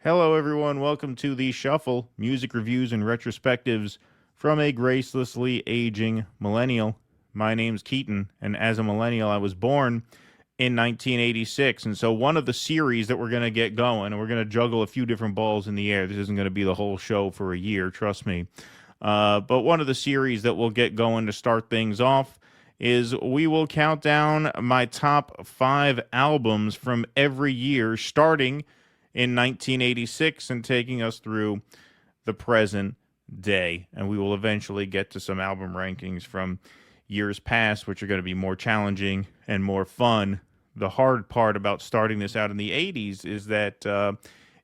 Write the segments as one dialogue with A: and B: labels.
A: Hello, everyone. Welcome to the Shuffle music reviews and retrospectives from a gracelessly aging millennial. My name's Keaton, and as a millennial, I was born in 1986. And so, one of the series that we're going to get going, and we're going to juggle a few different balls in the air. This isn't going to be the whole show for a year, trust me. But one of the series that we'll get going to start things off is we will count down my top five albums from every year, starting in 1986 and taking us through the present day. And we will eventually get to some album rankings from years past, which are going to be more challenging and more fun. The hard part about starting this out in the 80s is that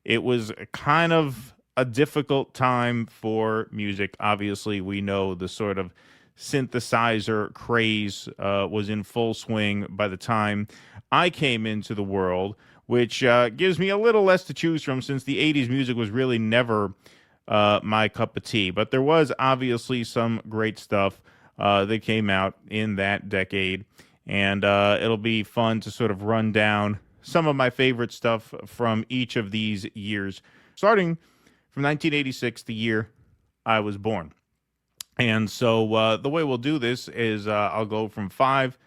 A: it was kind of a difficult time for music. Obviously, we know the sort of synthesizer craze was in full swing by the time I came into the world, which gives me a little less to choose from since the 80s music was really never my cup of tea. But there was obviously some great stuff that came out in that decade. And it'll be fun to sort of run down some of my favorite stuff from each of these years, starting from 1986, the year I was born. And so the way we'll do this is I'll go from five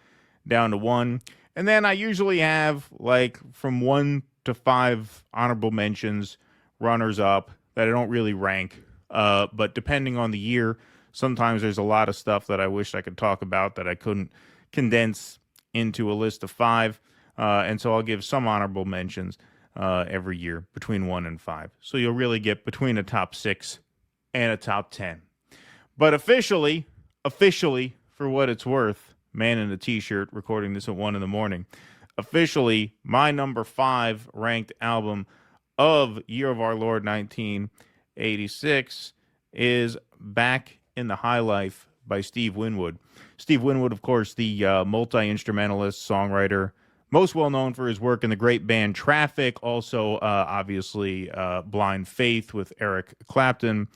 A: down to one. And then I usually have like from one to five honorable mentions, runners up that I don't really rank. But depending on the year, sometimes there's a lot of stuff that I wish I could talk about that I couldn't condense into a list of five. And so I'll give some honorable mentions every year between one and five. So you'll really get between a top six and a top 10. But officially, for what it's worth, man in a t-shirt recording this at 1 in the morning, officially, my number five ranked album of Year of Our Lord 1986 is Back in the High Life by Steve Winwood. Steve Winwood, of course, the multi-instrumentalist, songwriter, most well known for his work in the great band Traffic, also obviously Blind Faith with Eric Clapton.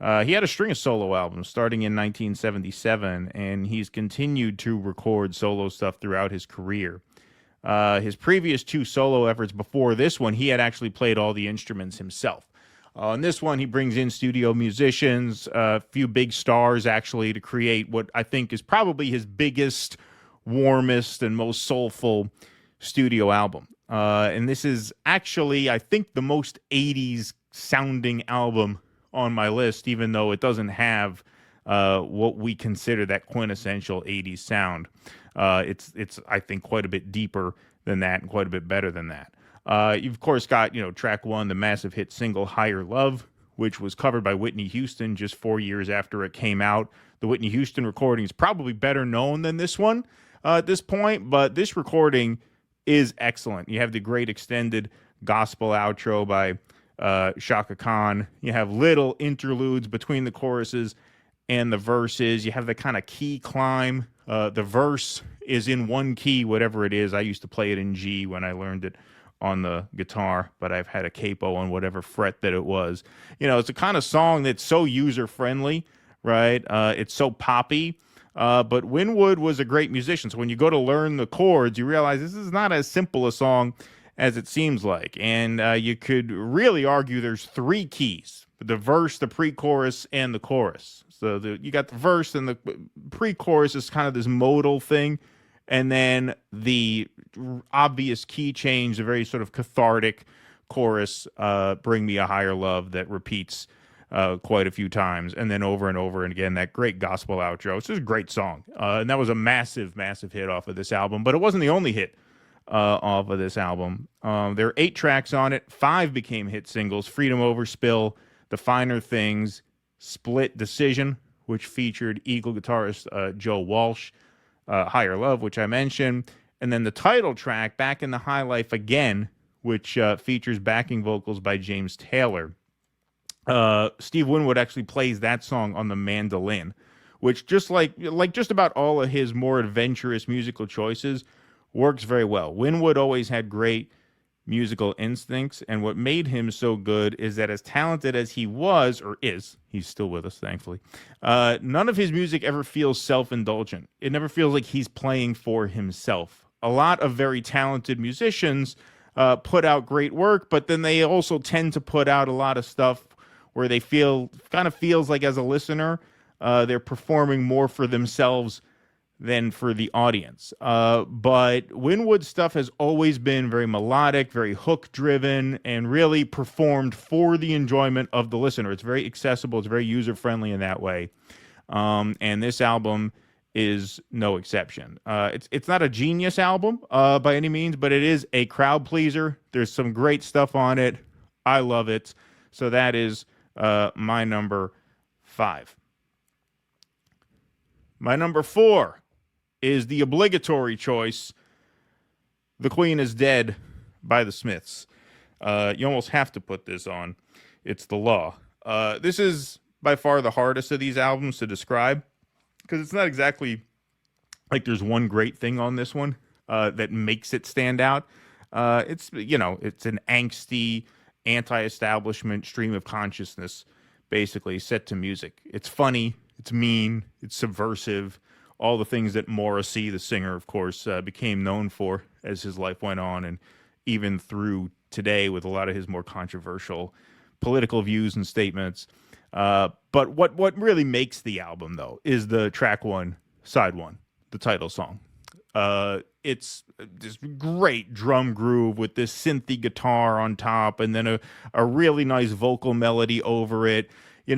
A: He had a string of solo albums starting in 1977, and he's continued to record solo stuff throughout his career. His previous two solo efforts before this one, he had actually played all the instruments himself. On this one, he brings in studio musicians, a few big stars actually, to create what I think is probably his biggest, warmest, and most soulful studio album. And this is actually, I think, the most 80s sounding album on my list, even though it doesn't have what we consider that quintessential 80s sound. It's I think quite a bit deeper than that and quite a bit better than that. You've of course got, track one, the massive hit single Higher Love, which was covered by Whitney Houston just 4 years after it came out. The Whitney Houston recording is probably better known than this one at this point, but this recording is excellent. You have the great extended gospel outro by Shaka Khan. You have little interludes between the choruses and the verses. You have the kind of key climb. The verse is in one key, whatever it is. I used to play it in G when I learned it on the guitar, but I've had a capo on whatever fret that it was. It's a kind of song that's so user-friendly, right? It's so poppy. But Winwood was a great musician. So when you go to learn the chords, you realize this is not as simple a song as it seems like. And you could really argue there's three keys: the verse, the pre-chorus, and the chorus. So you got the verse, and the pre-chorus is kind of this modal thing. And then the obvious key change, the very sort of cathartic chorus, Bring Me a Higher Love, that repeats quite a few times. And then over and over and again, that great gospel outro. It's just a great song. And that was a massive, massive hit off of this album. But it wasn't the only hit off of this album. There are 8 tracks on it. 5 became hit singles: Freedom Over Spill, The Finer Things, Split Decision, which featured Eagle guitarist Joe Walsh, Higher Love, which I mentioned, and then the title track, Back in the High Life Again, which features backing vocals by James Taylor. Steve Winwood actually plays that song on the mandolin, which just like just about all of his more adventurous musical choices, works very well. Winwood always had great musical instincts, and what made him so good is that, as talented as he was, or is, he's still with us, thankfully, none of his music ever feels self-indulgent. It never feels like he's playing for himself. A lot of very talented musicians put out great work, but then they also tend to put out a lot of stuff where they kind of feels like as a listener, they're performing more for themselves than for the audience. But Winwood stuff has always been very melodic, very hook driven, and really performed for the enjoyment of the listener. It's very accessible, it's very user friendly in that way. And this album is no exception. It's not a genius album by any means, but it is a crowd pleaser. There's some great stuff on it. I love it. So that is my number 5. My number 4 is the obligatory choice, "The Queen is Dead" by the Smiths. You almost have to put this on. It's the law. This is by far the hardest of these albums to describe because it's not exactly like there's one great thing on this one that makes it stand out. It's an angsty, anti-establishment stream of consciousness, basically set to music. It's funny, it's mean, it's subversive. All the things that Morrissey, the singer, of course, became known for as his life went on, and even through today with a lot of his more controversial political views and statements. But what really makes the album, though, is the track 1, side 1, the title song. It's this great drum groove with this synthy guitar on top, and then a really nice vocal melody over it. A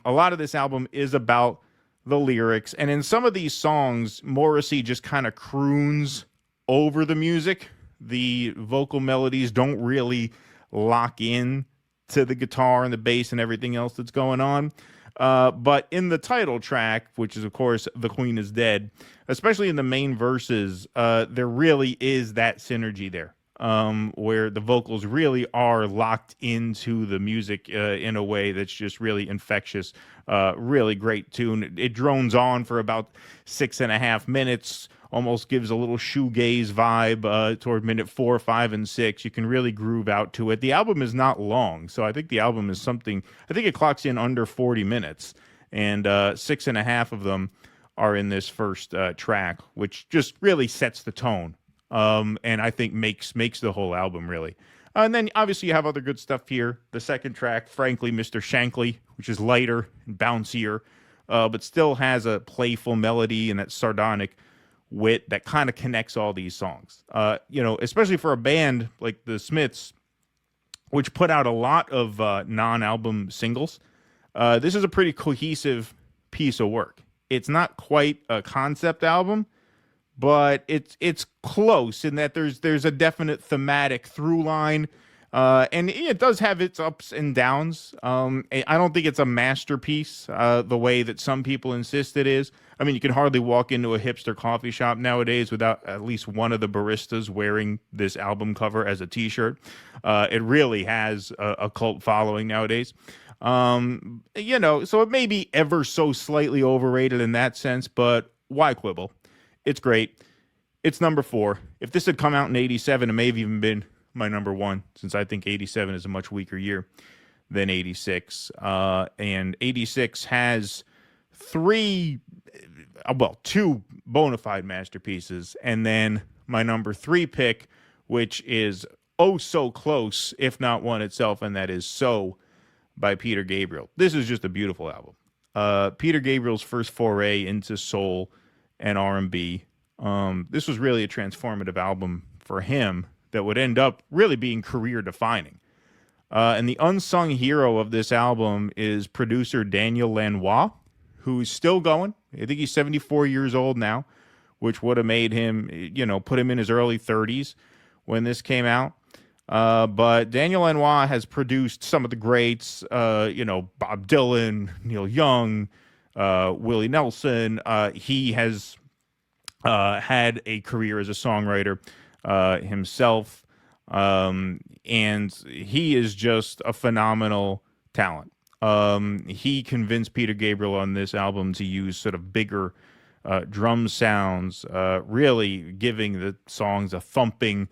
A: lot of this album is about the lyrics, and in some of these songs, Morrissey just kind of croons over the music. The vocal melodies don't really lock in to the guitar and the bass and everything else that's going on. But in the title track, which is, of course, "The Queen is Dead," especially in the main verses, there really is that synergy there, where the vocals really are locked into the music in a way that's just really infectious. Really great tune. It drones on for about 6.5 minutes, almost gives a little shoegaze vibe toward minute 4, 5, and 6. You can really groove out to it. The album is not long, so I think the album is I think it clocks in under 40 minutes, and 6.5 of them are in this first track, which just really sets the tone, and I think makes the whole album really. And then obviously you have other good stuff here. The second track, frankly, Mr. Shankly, which is lighter and bouncier, but still has a playful melody and that sardonic wit that kind of connects all these songs. Especially for a band like the Smiths, which put out a lot of non-album singles. This is a pretty cohesive piece of work. It's not quite a concept album, but it's close in that there's a definite thematic through line, and it does have its ups and downs. I don't think it's a masterpiece the way that some people insist it is. I mean, you can hardly walk into a hipster coffee shop nowadays without at least one of the baristas wearing this album cover as a T-shirt. It really has a cult following nowadays. So it may be ever so slightly overrated in that sense, but why quibble? It's great. It's number 4. If this had come out in 87, it may have even been my number 1, since I think 87 is a much weaker year than 86. And 86 has 2 bona fide masterpieces, and then my number 3 pick, which is oh so close, if not one itself, and that is "So" by Peter Gabriel. This is just a beautiful album. Peter Gabriel's first foray into soul and R&B. This was really a transformative album for him that would end up really being career defining. And the unsung hero of this album is producer Daniel Lanois, who's still going. I think he's 74 years old now, which would have made him, put him in his early 30s when this came out. But Daniel Lanois has produced some of the greats, Bob Dylan, Neil Young, Willie Nelson. He has had a career as a songwriter himself, and he is just a phenomenal talent. He convinced Peter Gabriel on this album to use sort of bigger drum sounds, really giving the songs a thumping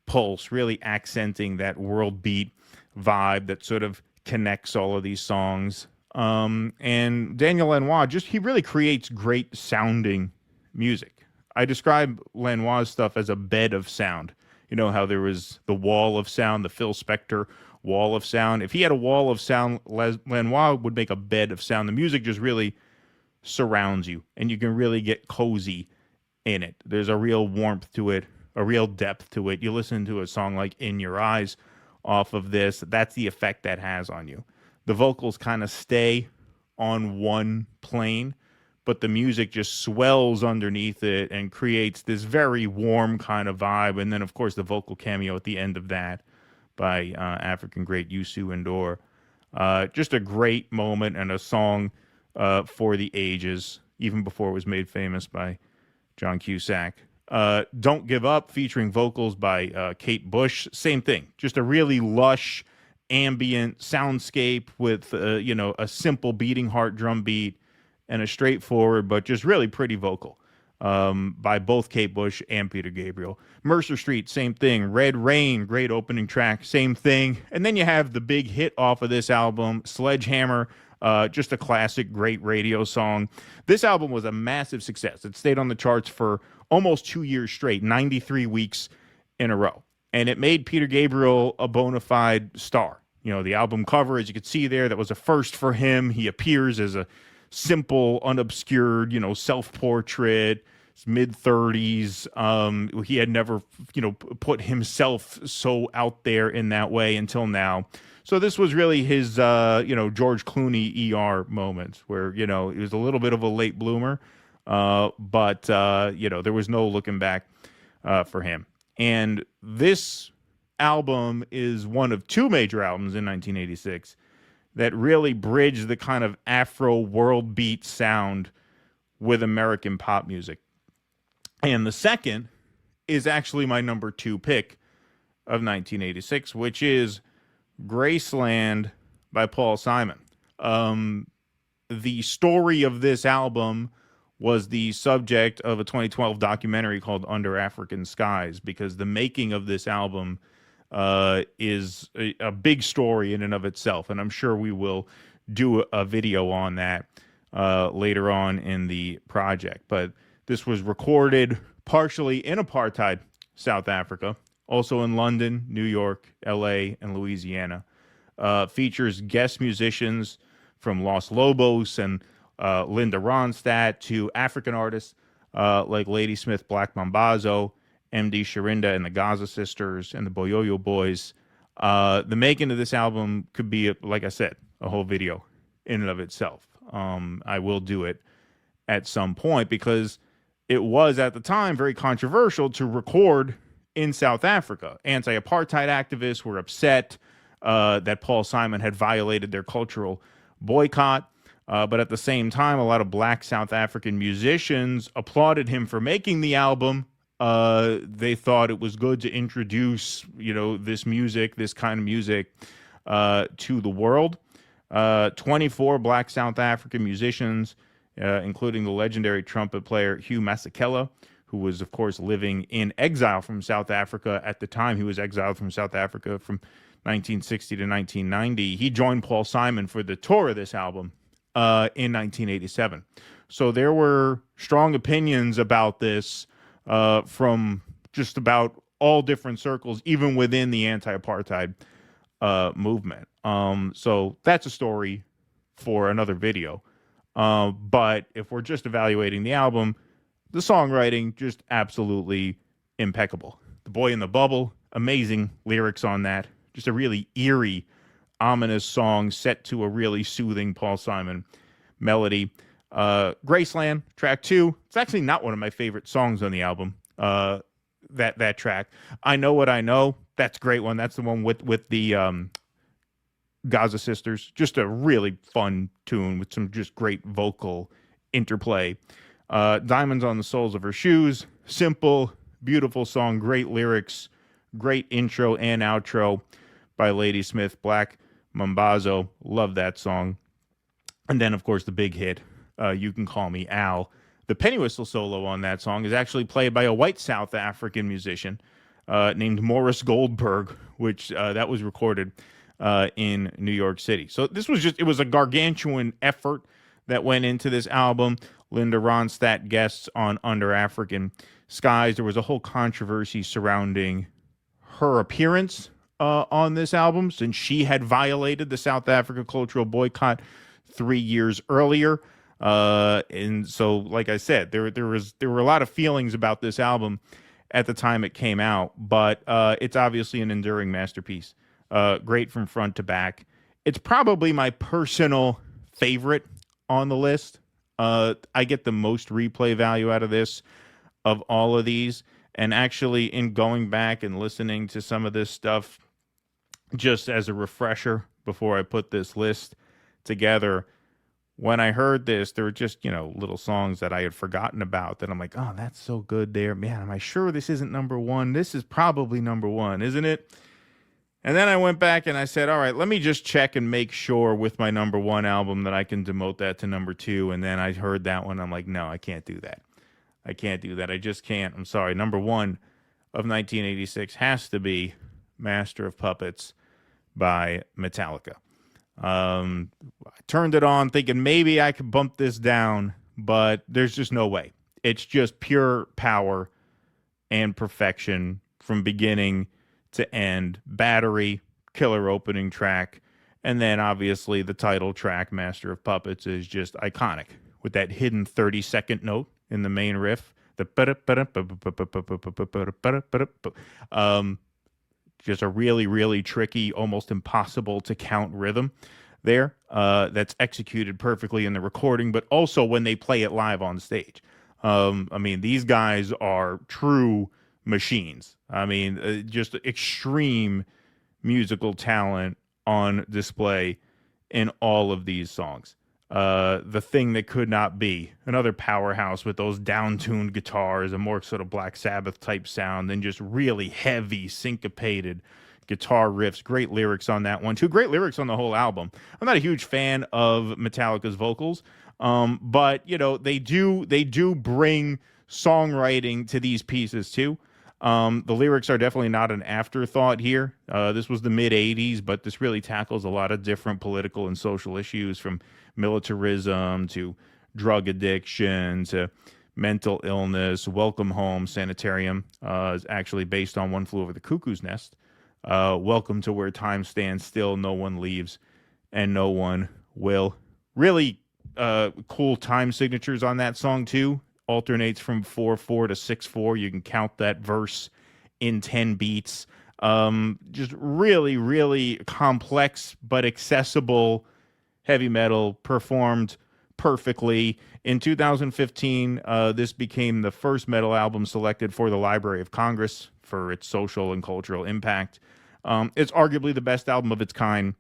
A: pulse, really accenting that world beat vibe that sort of connects all of these songs. And Daniel Lanois, he really creates great sounding music. I describe Lanois' stuff as a bed of sound. You know how there was the wall of sound, the Phil Spector wall of sound. If he had a wall of sound, Lanois would make a bed of sound. The music just really surrounds you, and you can really get cozy in it. There's a real warmth to it, a real depth to it. You listen to a song like In Your Eyes off of this, that's the effect that has on you. The vocals kind of stay on one plane, but the music just swells underneath it and creates this very warm kind of vibe. And then, of course, the vocal cameo at the end of that by African great Youssou N'Dour. Just a great moment and a song for the ages, even before it was made famous by John Cusack. Don't Give Up, featuring vocals by Kate Bush. Same thing, just a really lush, ambient soundscape with a simple beating heart drum beat and a straightforward but just really pretty vocal by both Kate Bush and Peter Gabriel. Mercer Street, same thing. Red Rain, great opening track, same thing. And then you have the big hit off of this album, Sledgehammer, just a classic, great radio song. This album was a massive success. It stayed on the charts for almost 2 years straight, 93 weeks in a row. And it made Peter Gabriel a bona fide star. You know, the album cover, as you can see there, that was a first for him. He appears as a simple, unobscured, self-portrait, mid-30s. He had never, put himself so out there in that way until now. So this was really his, George Clooney ER moment where, he was a little bit of a late bloomer, but there was no looking back for him. And this album is one of two major albums in 1986 that really bridged the kind of Afro world beat sound with American pop music. And the second is actually my number 2 pick of 1986, which is Graceland by Paul Simon. The story of this album was the subject of a 2012 documentary called Under African Skies, because the making of this album is a big story in and of itself. And I'm sure we will do a video on that later on in the project. But this was recorded partially in apartheid South Africa, also in London, New York, LA, and Louisiana. Features guest musicians from Los Lobos and Linda Ronstadt to African artists like Ladysmith Black Mambazo, MD Sharinda and the Gaza Sisters and the Boyoyo Boys. The making of this album could be, like I said, a whole video in and of itself. I will do it at some point because it was at the time very controversial to record in South Africa. Anti-apartheid activists were upset that Paul Simon had violated their cultural boycott. But at the same time, a lot of black South African musicians applauded him for making the album. They thought it was good to introduce, this music, this kind of music, to the world. 24 black South African musicians, including the legendary trumpet player Hugh Masekela, who was, of course, living in exile from South Africa at the time. He was exiled from South Africa from 1960 to 1990. He joined Paul Simon for the tour of this album in 1987. So there were strong opinions about this from just about all different circles, even within the anti-apartheid movement. So that's a story for another video. But if we're just evaluating the album, the songwriting just absolutely impeccable. The Boy in the Bubble, amazing lyrics on that. Just a really eerie, ominous song set to a really soothing Paul Simon melody. Graceland, track 2. It's actually not one of my favorite songs on the album. That track. I Know What I Know. That's a great one. That's the one with the Gaza Sisters. Just a really fun tune with some just great vocal interplay. Diamonds on the Soles of Her Shoes. Simple, beautiful song. Great lyrics. Great intro and outro by Ladysmith Black Mambazo. Love that song. And then, of course, the big hit, You Can Call Me Al. The penny whistle solo on that song is actually played by a white South African musician named Morris Goldberg, which that was recorded in New York City. So this was it was a gargantuan effort that went into this album. Linda Ronstadt guests on Under African Skies. There was a whole controversy surrounding her appearance on this album, since she had violated the South Africa cultural boycott 3 years earlier. And so, like I said, there were a lot of feelings about this album at the time it came out, but it's obviously an enduring masterpiece. Great from front to back. It's probably my personal favorite on the list. I get the most replay value out of this of all of these. And actually, in going back and listening to some of this stuff, just as a refresher before I put this list together, when I heard this, there were just, little songs that I had forgotten about that I'm like, oh, that's so good there. Man, am I sure this isn't number one? This is probably number one, isn't it? And then I went back and I said, all right, let me just check and make sure with my number one album that I can demote that to number two. And then I heard that one. I'm like, no, I can't do that. I can't do that. I just can't. I'm sorry. Number one of 1986 has to be Master of Puppets by Metallica. I turned it on thinking maybe I could bump this down, but there's just no way. It's just pure power and perfection from beginning to end. Battery, killer opening track, and then obviously the title track, Master of Puppets, is just iconic with that hidden 30-second note in the main riff. Just a really, really tricky, almost impossible to count rhythm there that's executed perfectly in the recording, but also when they play it live on stage. I mean, these guys are true machines. I mean, just extreme musical talent on display in all of these songs. The Thing That Could Not Be, another powerhouse with those down-tuned guitars, a more sort of Black Sabbath type sound, and just really heavy, syncopated guitar riffs. Great lyrics on that one too. Great lyrics on the whole album. I'm not a huge fan of Metallica's vocals, but they do bring songwriting to these pieces too. The lyrics are definitely not an afterthought here. This was the mid 80s, but this really tackles a lot of different political and social issues, from militarism to drug addiction to mental illness. Welcome Home Sanitarium is actually based on One Flew Over the Cuckoo's Nest. Welcome to Where Time Stands Still, No One Leaves and No One Will. Really cool time signatures on that song too. Alternates from 4/4 to 6/4. You can count that verse in 10 beats. Just really, really complex but accessible heavy metal, performed perfectly. In 2015, this became the first metal album selected for the Library of Congress for its social and cultural impact. It's arguably the best album of its kind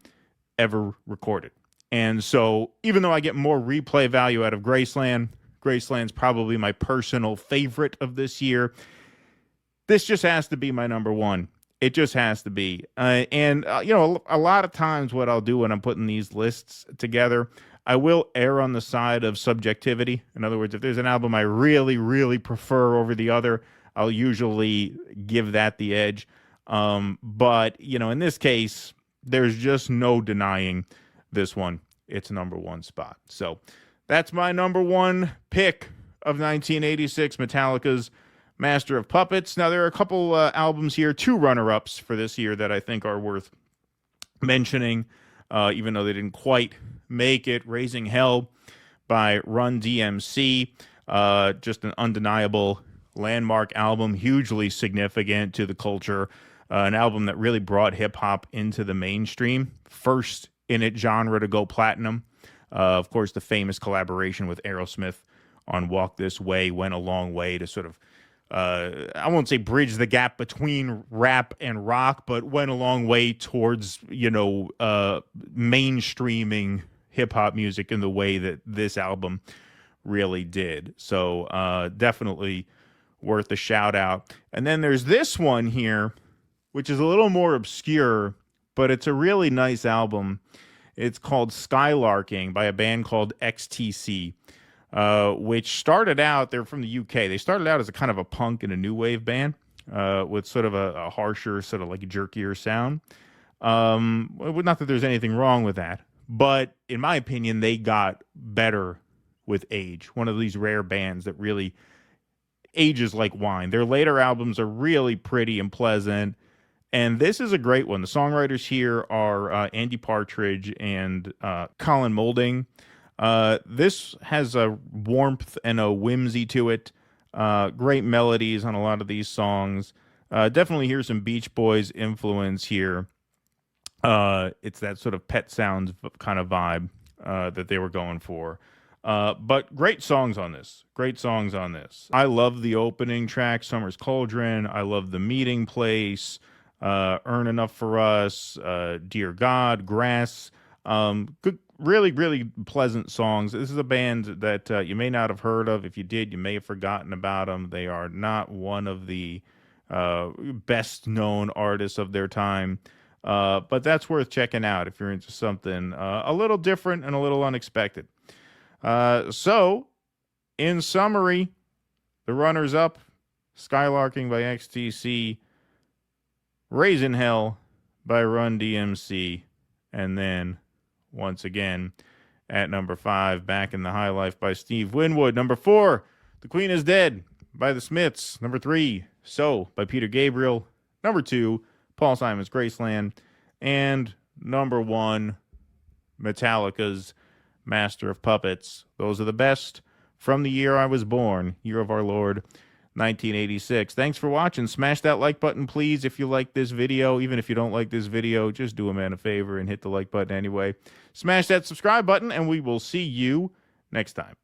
A: ever recorded. And so, even though I get more replay value out of Graceland's probably my personal favorite of this year, this just has to be my number one. It just has to be. A lot of times what I'll do when I'm putting these lists together, I will err on the side of subjectivity. In other words, if there's an album I really, really prefer over the other, I'll usually give that the edge. But, in this case, there's just no denying this one. It's number one spot. So that's my number one pick of 1986, Metallica's Master of Puppets. Now, there are a couple albums here, two runner-ups for this year that I think are worth mentioning, even though they didn't quite make it. Raising Hell by Run DMC, just an undeniable landmark album, hugely significant to the culture, an album that really brought hip-hop into the mainstream, first in its genre to go platinum. Of course, the famous collaboration with Aerosmith on Walk This Way went a long way to sort of, I won't say bridge the gap between rap and rock, but went a long way towards, mainstreaming hip-hop music in the way that this album really did. So definitely worth a shout-out. And then there's this one here, which is a little more obscure, but it's a really nice album. It's called Skylarking by a band called XTC. Which started out, they're from the UK. They started out as a kind of a punk and a new wave band with sort of a harsher, sort of like a jerkier sound. Not that there's anything wrong with that, but in my opinion, they got better with age. One of these rare bands that really ages like wine. Their later albums are really pretty and pleasant And this is a great one. The songwriters here are Andy Partridge and Colin Moulding. This has a warmth and a whimsy to it. Great melodies on a lot of these songs. Definitely hear some Beach Boys influence here. It's that sort of Pet Sounds kind of vibe that they were going for. But great songs on this. Great songs on this. I love the opening track, Summer's Cauldron. I love The Meeting Place, Earn Enough for Us, Dear God, Grass. Good, really, really pleasant songs. This is a band that you may not have heard of. If you did, you may have forgotten about them. They are not one of the best known artists of their time. But that's worth checking out if you're into something a little different and a little unexpected. So, in summary, the runners up, Skylarking by XTC, Raising Hell by Run DMC, and then, once again, at number 5, Back in the High Life by Steve Winwood. Number 4, The Queen is Dead by The Smiths. Number 3, So by Peter Gabriel. Number 2, Paul Simon's Graceland. And number 1, Metallica's Master of Puppets. Those are the best from the year I was born, year of our Lord, 1986. Thanks for watching. Smash that like button, please, if you like this video. Even if you don't like this video, just do a man a favor and hit the like button anyway. Smash that subscribe button, and we will see you next time.